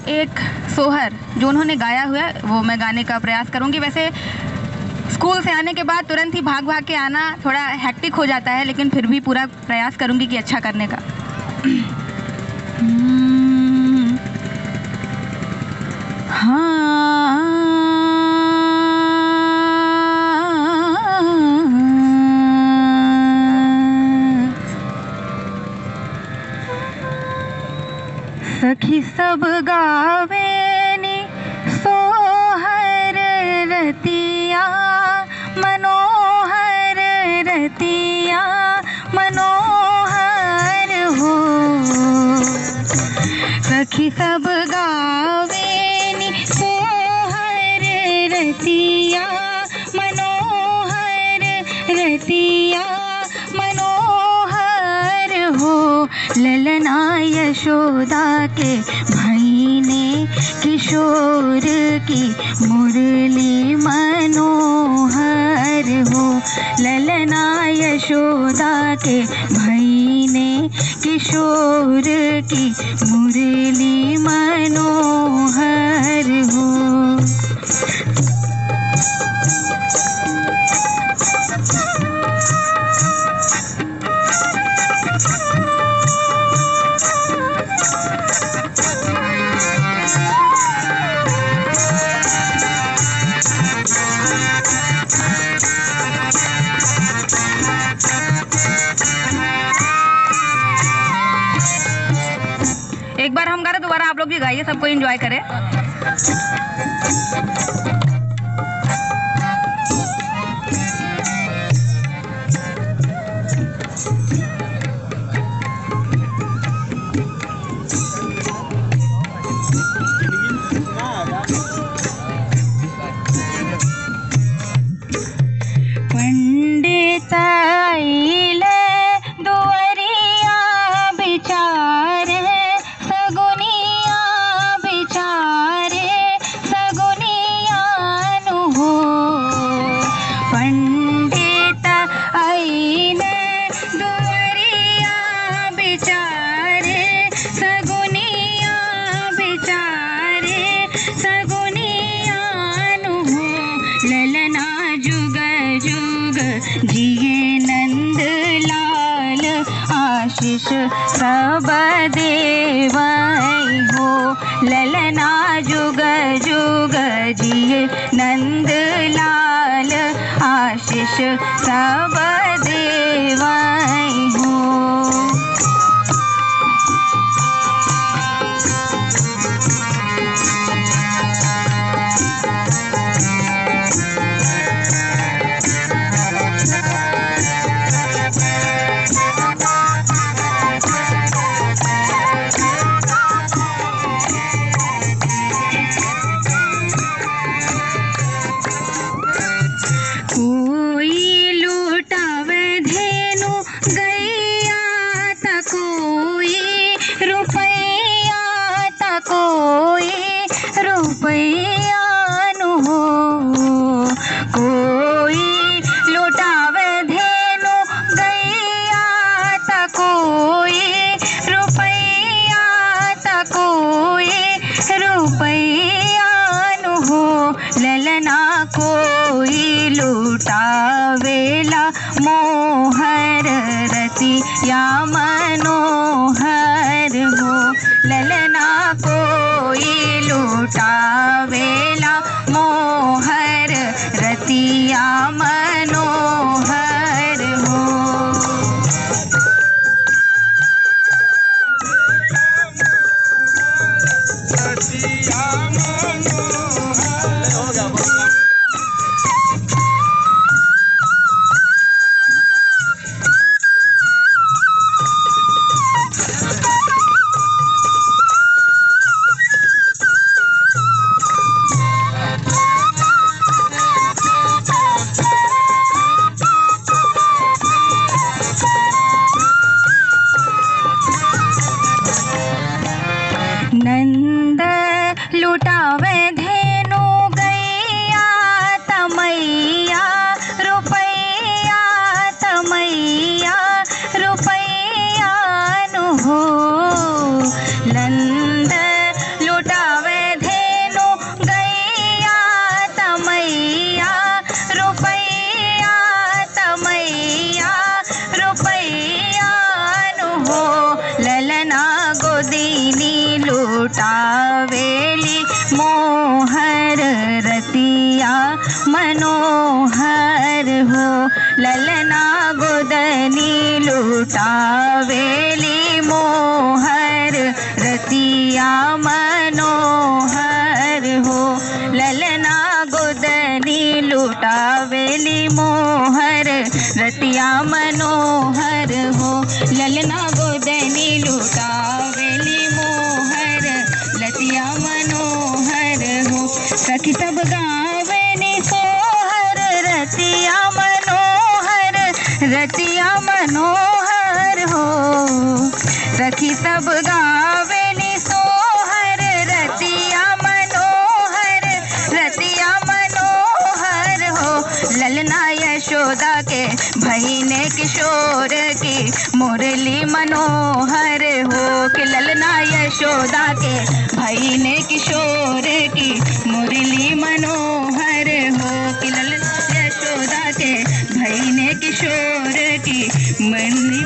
एक सोहर जो उन्होंने गाया हुआ है वो मैं गाने का प्रयास करूँगी। वैसे स्कूल से आने के बाद तुरंत ही भाग भाग के आना थोड़ा हेक्टिक हो जाता है, लेकिन फिर भी पूरा प्रयास करूँगी कि अच्छा करने का। सखी सब गावेनी सोहर रतिया, मनोहर रतिया मनोहर हो। सखी सब गावेनी सोहर रतिया, मनोहर रतिया मनोहर हो। ललना यशोदा के भाई ने किशोर की मुरली मनोहर हो। ललना यशोदा के भाई ने किशोर की मुरली मनोहर हो। एक बार हम गा रहे, दोबारा आप लोग भी गाइए, सबको एंजॉय करें। पंडित आइले दुआरिया बिचारे, सगुनिया बिचारे सगुनिया नु हो। पंडित आइले दुआरिया बिचारे, सगुनिया बिचारे सगुनिया नु हो। ललना जुग जुग जिये नंद लाल, आशीष सब देवै हो। ललना जुग जुग जिये नंद लाल, आशीष सब देवै हो। कोई लूटावे धेनु गैया त कोई रुपैया त कोई रुपैया नु हो। कोई लूटावे धेनु गैया त कोई रुपैया त कोई रुपैया नु हो। ललना कोई लूटावेला मोहर रतिया मनोहर हो। ललना कोई लूटावेला मोहर रतिया मनोहर हो। नंद लुटावे धेनु गैया तमैया, रुपैया तमैया रुपैया नु हो। नंद लुटावे लुटावेली मोहर रतिया मनोहर हो। ललना गोदनी लुटावेली मोहर रतिया मनोहर हो। ललना गोदनी लुटावेली मोहर रतिया मनोहर हो। ललना गोदनी लुटावेली मोहर रतिया मनोहर हो। सखी सब गावे नि सोहर रतिया मनोहर रतिया मनोहर हो। सखी सब गावे नि सोहर रतिया मनोहर रतिया मनोहर हो। ललना यशोदा के भईने किशोर की मुरली मनोहर हो। कि ललना यशोदा के भईने किशोर की मुरली मनोहर हो। कि ललना यशोदा के भईने किशोर की मुरली